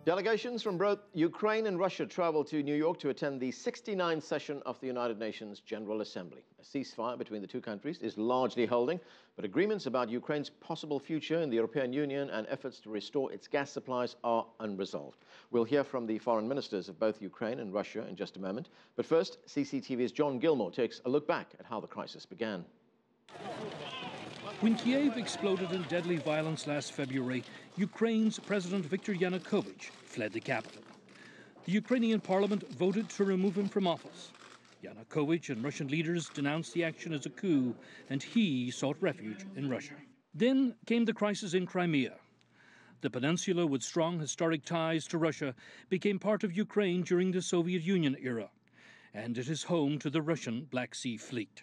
Delegations from both Ukraine and Russia travel to New York to attend the 69th session of the United Nations General Assembly. A ceasefire between the two countries is largely holding, but agreements about Ukraine's possible future in the European Union and efforts to restore its gas supplies are unresolved. We'll hear from the foreign ministers of both Ukraine and Russia in just a moment. But first, CCTV's John Gilmore takes a look back at how the crisis began. When Kiev exploded in deadly violence last February, Ukraine's President Viktor Yanukovych fled the capital. The Ukrainian parliament voted to remove him from office. Yanukovych and Russian leaders denounced the action as a coup, and he sought refuge in Russia. Then came the crisis in Crimea. The peninsula, with strong historic ties to Russia, became part of Ukraine during the Soviet Union era, and it is home to the Russian Black Sea Fleet.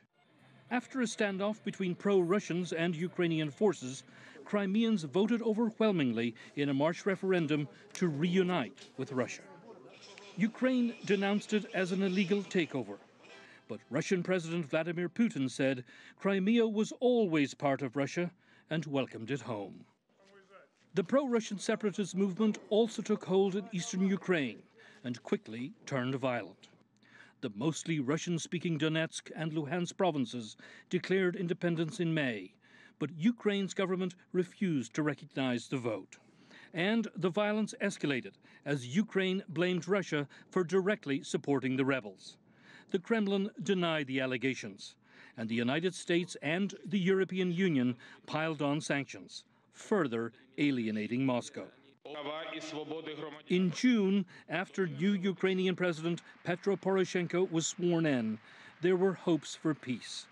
After a standoff between pro-Russians and Ukrainian forces, Crimeans voted overwhelmingly in a March referendum to reunite with Russia. Ukraine denounced it as an illegal takeover, but Russian President Vladimir Putin said Crimea was always part of Russia and welcomed it home. The pro-Russian separatist movement also took hold in eastern Ukraine and quickly turned violent. The mostly Russian-speaking Donetsk and Luhansk provinces declared independence in May, but Ukraine's government refused to recognize the vote. And the violence escalated as Ukraine blamed Russia for directly supporting the rebels. The Kremlin denied the allegations, and the United States and the European Union piled on sanctions, further alienating Moscow. In June, after new Ukrainian President Petro Poroshenko was sworn in, there were hopes for peace.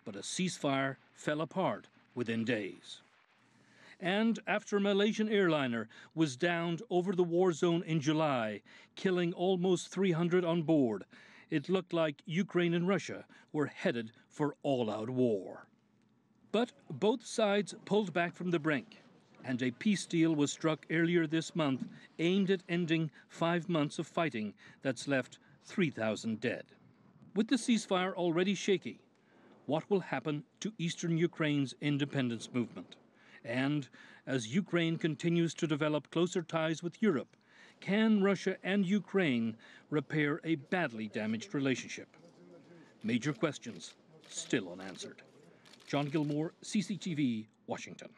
But a ceasefire fell apart within days. And after a Malaysian airliner was downed over the war zone in July, killing almost 300 on board, it looked like Ukraine and Russia were headed for all-out war. But both sides pulled back from the brink, and a peace deal was struck earlier this month aimed at ending 5 months of fighting that's left 3,000 dead. With the ceasefire already shaky, what will happen to eastern Ukraine's independence movement? And as Ukraine continues to develop closer ties with Europe, can Russia and Ukraine repair a badly damaged relationship? Major questions still unanswered. John Gilmore, CCTV, Washington.